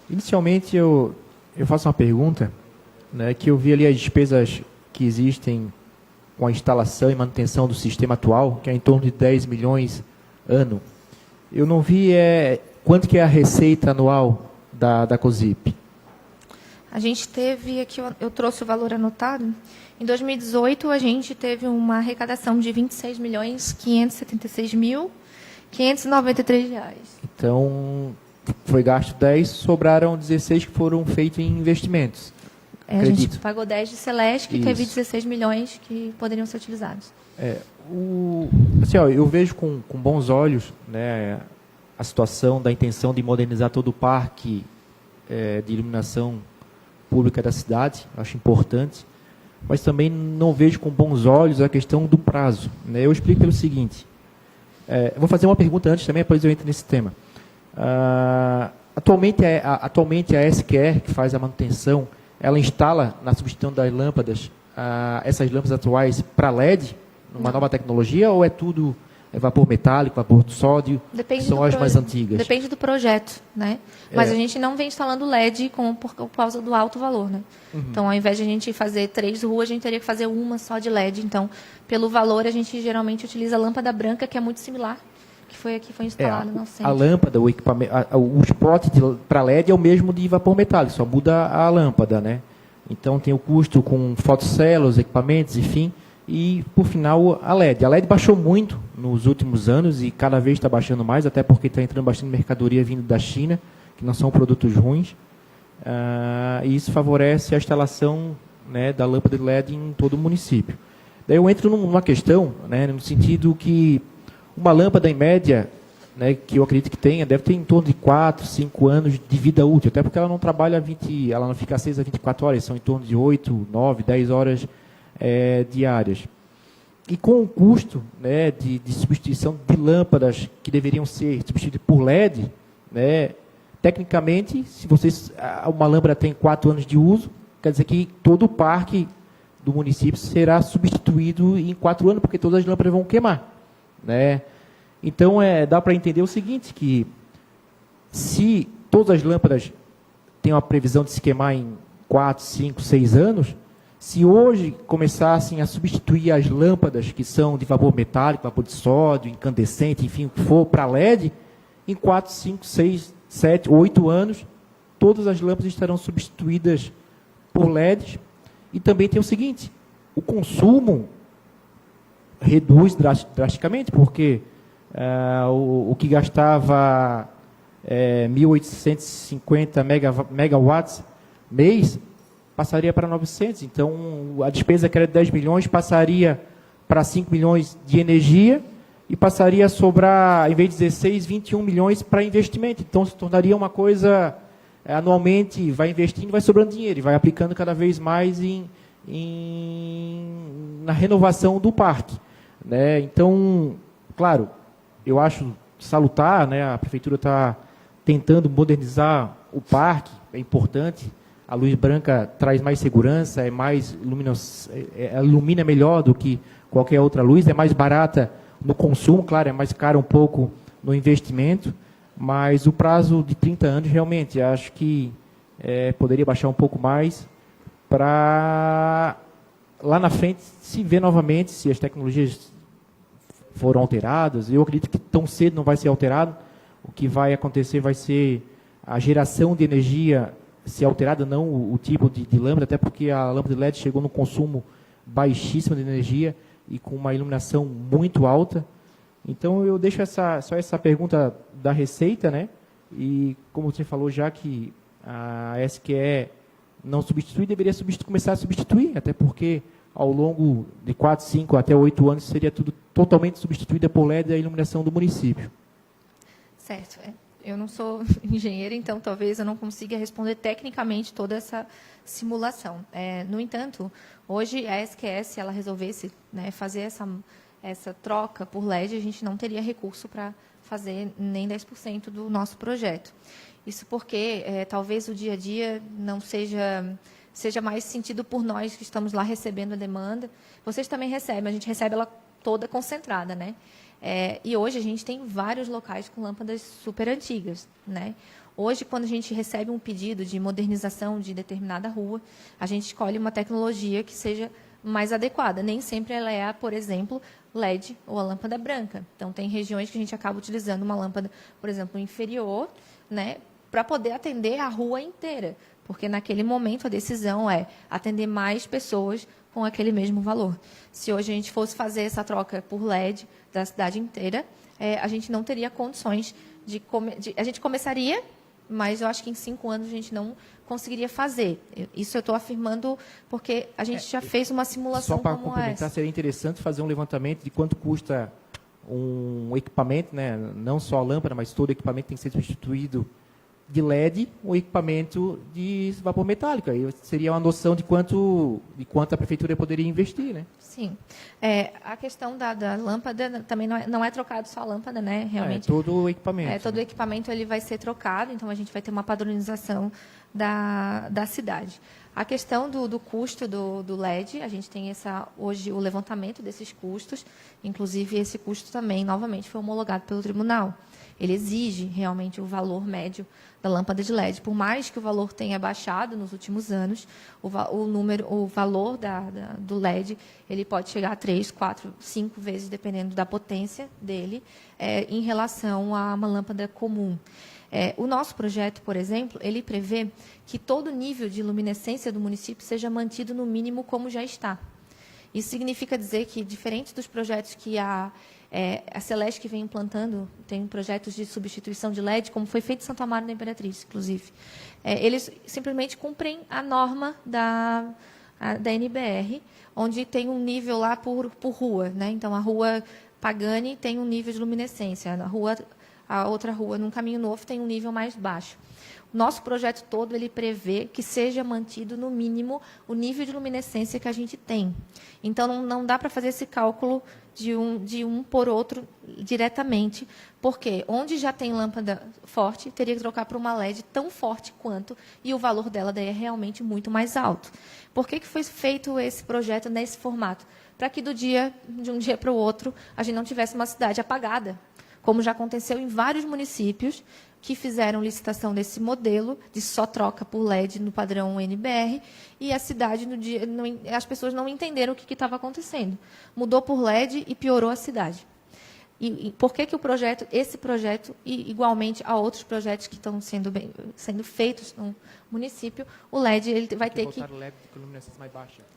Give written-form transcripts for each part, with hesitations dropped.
Inicialmente, eu faço uma pergunta, né, que eu vi ali as despesas que existem com a instalação e manutenção do sistema atual, que é em torno de 10 milhões ano. Eu não vi quanto que é a receita anual da COSIP. A gente teve, aqui eu trouxe o valor anotado, em 2018 a gente teve uma arrecadação de R$ 26.576.593. Então, foi gasto 10, sobraram 16 que foram feitos em investimentos. A gente pagou 10 de Celesc e teve Isso. 16 milhões que poderiam ser utilizados. Assim, eu vejo com bons olhos, né, a situação da intenção de modernizar todo o parque de iluminação pública da cidade, acho importante, mas também não vejo com bons olhos a questão do prazo, né? Eu explico pelo seguinte, eu vou fazer uma pergunta antes também, depois eu entro nesse tema. Atualmente a SQR, que faz a manutenção, ela instala na substituição das lâmpadas, essas lâmpadas atuais para LED, numa nova tecnologia, ou é tudo vapor metálico, vapor de sódio, que são as mais antigas? Depende do projeto, né? Mas a gente não vem instalando LED por causa do alto valor, né? Uhum. Então, ao invés de a gente fazer 3 ruas, a gente teria que fazer uma só de LED. Então, pelo valor, a gente geralmente utiliza a lâmpada branca, que é muito similar, que foi instalada no centro. A lâmpada, o equipamento, o spot para LED é o mesmo de vapor metálico, só muda a lâmpada, né? Então, tem o custo com fotocélulas, equipamentos, enfim. E, por final, a LED. A LED baixou muito nos últimos anos e cada vez está baixando mais, até porque está entrando bastante mercadoria vindo da China, que não são produtos ruins. E isso favorece a instalação, né, da lâmpada de LED em todo o município. Daí eu entro numa questão, né, no sentido que uma lâmpada, em média, né, que eu acredito que tenha, deve ter em torno de 4, 5 anos de vida útil, até porque ela não trabalha ela não fica acesa 24 horas, são em torno de 8, 9, 10 horas diárias. E com o custo, né, de substituição de lâmpadas que deveriam ser substituídas por LED, né, tecnicamente, se uma lâmpada tem 4 anos de uso, quer dizer que todo o parque do município será substituído em 4 anos, porque todas as lâmpadas vão queimar, né? Então, dá para entender o seguinte, que se todas as lâmpadas têm uma previsão de se queimar em 4, 5, 6 anos, se hoje começassem a substituir as lâmpadas que são de vapor metálico, vapor de sódio, incandescente, enfim, o que for, para LED, em 4, 5, 6, 7, 8 anos, todas as lâmpadas estarão substituídas por LEDs. E também tem o seguinte, o consumo reduz drasticamente, porque o que gastava 1.850 megawatts mês, passaria para 900. Então, a despesa que era de 10 milhões passaria para 5 milhões de energia e passaria a sobrar, em vez de 16, 21 milhões para investimento. Então, se tornaria uma coisa, anualmente, vai investindo, vai sobrando dinheiro e vai aplicando cada vez mais na renovação do parque, né? Então, claro, eu acho salutar, né? A prefeitura está tentando modernizar o parque, é importante. A luz branca traz mais segurança, ilumina melhor do que qualquer outra luz, é mais barata no consumo, claro, é mais cara um pouco no investimento, mas o prazo de 30 anos, realmente, acho que poderia baixar um pouco mais para lá na frente se ver novamente se as tecnologias foram alteradas. Eu acredito que tão cedo não vai ser alterado. O que vai acontecer vai ser a geração de energia ser alterada, não o tipo de lâmpada, até porque a lâmpada de LED chegou no consumo baixíssimo de energia e com uma iluminação muito alta. Então, eu deixo só essa pergunta da receita, né? E, como você falou já, que a SQE não substitui, deveria começar a substituir, até porque, ao longo de 4, 5, até 8 anos, seria tudo totalmente substituída por LED a iluminação do município. Certo. Eu não sou engenheira, então talvez eu não consiga responder tecnicamente toda essa simulação. No entanto, hoje a SQS, se ela resolvesse, né, fazer essa troca por LED, a gente não teria recurso para fazer nem 10% do nosso projeto. Isso porque talvez o dia a dia não seja mais sentido por nós que estamos lá recebendo a demanda. Vocês também recebem, a gente recebe ela toda concentrada, né? E hoje a gente tem vários locais com lâmpadas super antigas, né? Hoje, quando a gente recebe um pedido de modernização de determinada rua, a gente escolhe uma tecnologia que seja mais adequada. Nem sempre ela é, por exemplo, LED ou a lâmpada branca. Então, tem regiões que a gente acaba utilizando uma lâmpada, por exemplo, inferior, né, para poder atender a rua inteira. Porque, naquele momento, a decisão é atender mais pessoas com aquele mesmo valor. Se hoje a gente fosse fazer essa troca por LED da cidade inteira, a gente não teria condições a gente começaria, mas eu acho que em 5 anos a gente não conseguiria fazer. Isso eu estou afirmando porque a gente já fez uma simulação como essa. Só para complementar, seria interessante fazer um levantamento de quanto custa um equipamento, né? Não só a lâmpada, mas todo o equipamento tem que ser substituído de LED ou equipamento de vapor metálico. Aí seria uma noção de quanto a prefeitura poderia investir, né? Sim. A questão da lâmpada também não é trocado só a lâmpada, né? Realmente. Todo o equipamento. Todo o equipamento ele vai ser trocado, então a gente vai ter uma padronização da cidade. A questão do custo do LED, a gente tem hoje o levantamento desses custos, inclusive esse custo também, novamente, foi homologado pelo tribunal. Ele exige realmente o valor médio da lâmpada de LED. Por mais que o valor tenha baixado nos últimos anos, o valor do LED ele pode chegar a 3, 4, 5 vezes, dependendo da potência dele, em relação a uma lâmpada comum. O nosso projeto, por exemplo, ele prevê que todo nível de luminescência do município seja mantido no mínimo como já está. Isso significa dizer que, diferente dos projetos que a Celesc vem implantando, tem projetos de substituição de LED, como foi feito em Santo Amaro da Imperatriz, inclusive. Eles simplesmente cumprem a norma da NBR, onde tem um nível lá por rua, né? Então, a rua Pagani tem um nível de luminescência, a outra rua, num caminho novo, tem um nível mais baixo. O nosso projeto todo, ele prevê que seja mantido, no mínimo, o nível de luminescência que a gente tem. Então, não dá para fazer esse cálculo de um por outro diretamente, porque onde já tem lâmpada forte, teria que trocar para uma LED tão forte quanto, e o valor dela daí é realmente muito mais alto. Por que foi feito esse projeto nesse formato? Para que de um dia para o outro, a gente não tivesse uma cidade apagada, como já aconteceu em vários municípios que fizeram licitação desse modelo de só troca por LED no padrão NBR, e a cidade, as pessoas não entenderam o que estava acontecendo. Mudou por LED e piorou a cidade. E por que esse projeto, igualmente a outros projetos que estão sendo feitos no município, o LED ele vai ter que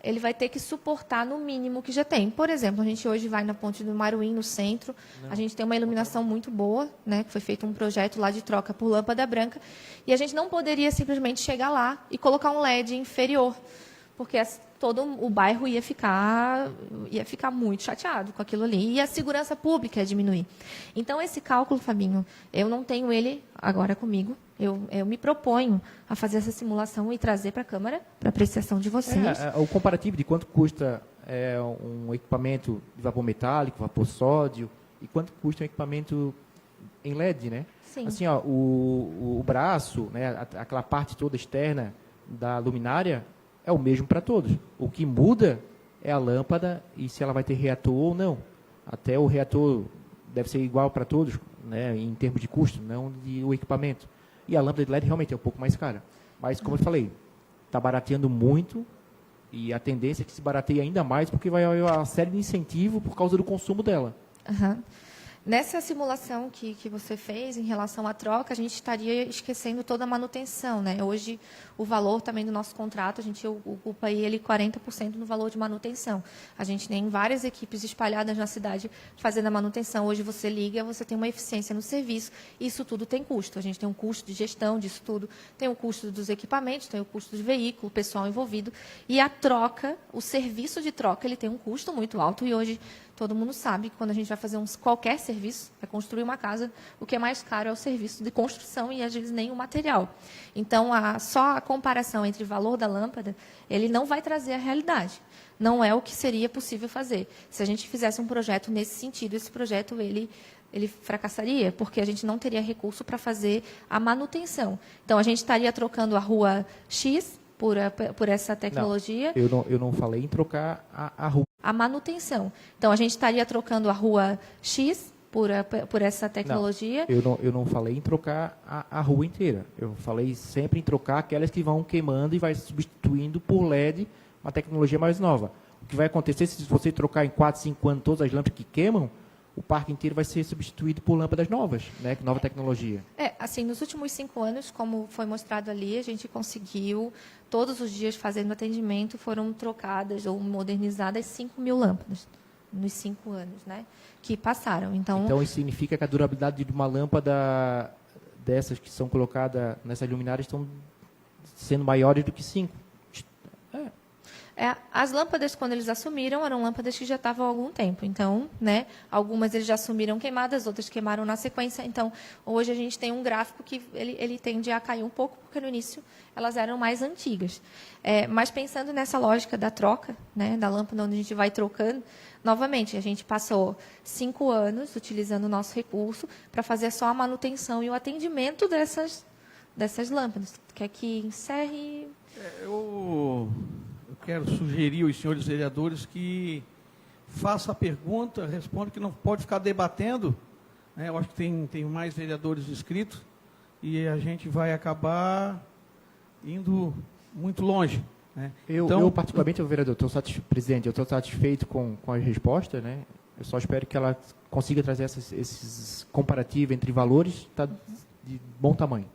ele vai ter que suportar no mínimo que já tem. Por exemplo, a gente hoje vai na Ponte do Maruim, no centro, a gente tem uma iluminação muito boa, né, que foi feito um projeto lá de troca por lâmpada branca, e a gente não poderia simplesmente chegar lá e colocar um LED inferior, porque todo o bairro ia ficar muito chateado com aquilo ali. E a segurança pública ia diminuir. Então, esse cálculo, Fabinho, eu não tenho ele agora comigo. Eu me proponho a fazer essa simulação e trazer para a Câmara, para apreciação de vocês. O comparativo de quanto custa um equipamento de vapor metálico, vapor sódio, e quanto custa um equipamento em LED, né? Sim. Assim, o braço, né, aquela parte toda externa da luminária, é o mesmo para todos. O que muda é a lâmpada e se ela vai ter reator ou não. Até o reator deve ser igual para todos, né, em termos de custo, não o equipamento. E a lâmpada de LED realmente é um pouco mais cara. Mas, como eu falei, está barateando muito e a tendência é que se barateie ainda mais porque vai haver uma série de incentivo por causa do consumo dela. Uhum. Nessa simulação que você fez em relação à troca, a gente estaria esquecendo toda a manutenção, né? Hoje, o valor também do nosso contrato, a gente ocupa ele 40% no valor de manutenção. A gente tem várias equipes espalhadas na cidade fazendo a manutenção. Hoje você liga, você tem uma eficiência no serviço. Isso tudo tem custo. A gente tem um custo de gestão disso tudo, tem o custo dos equipamentos, tem o custo do veículo, o pessoal envolvido. E a troca, o serviço de troca, ele tem um custo muito alto. E hoje todo mundo sabe que quando a gente vai fazer qualquer serviço, vai construir uma casa, o que é mais caro é o serviço de construção e, às vezes, nem o material. Então, só a comparação entre o valor da lâmpada, ele não vai trazer a realidade. Não é o que seria possível fazer. Se a gente fizesse um projeto nesse sentido, esse projeto ele fracassaria, porque a gente não teria recurso para fazer a manutenção. Então, a gente estaria trocando a rua X por essa tecnologia. Não, eu não falei em trocar a rua. A manutenção. Então, a gente estaria trocando a rua X por essa tecnologia. Eu não falei em trocar a rua inteira. Eu falei sempre em trocar aquelas que vão queimando e vai substituindo por LED, uma tecnologia mais nova. O que vai acontecer se você trocar em 4, 5 anos todas as lâmpadas que queimam, o parque inteiro vai ser substituído por lâmpadas novas, né? Nova tecnologia. Assim, nos últimos 5 anos, como foi mostrado ali, a gente conseguiu, todos os dias fazendo atendimento, foram trocadas ou modernizadas 5.000 lâmpadas nos 5 anos, né? Que passaram. Então, isso significa que a durabilidade de uma lâmpada dessas que são colocadas nessas luminárias estão sendo maiores do que 5. As lâmpadas, quando eles assumiram, eram lâmpadas que já estavam há algum tempo. Então, né, algumas eles já assumiram queimadas, outras queimaram na sequência. Então, hoje a gente tem um gráfico que ele tende a cair um pouco, porque no início elas eram mais antigas. Mas pensando nessa lógica da troca, né, da lâmpada, onde a gente vai trocando, novamente, a gente passou 5 anos utilizando o nosso recurso para fazer só a manutenção e o atendimento dessas lâmpadas. Quer que encerre? Eu quero sugerir aos senhores vereadores que faça a pergunta, responda, que não pode ficar debatendo, né? Eu acho que tem mais vereadores inscritos e a gente vai acabar indo muito longe, né? Eu particularmente, vereador, presidente, eu estou satisfeito com a resposta, né? Eu só espero que ela consiga trazer esses comparativos entre valores, tá, de bom tamanho.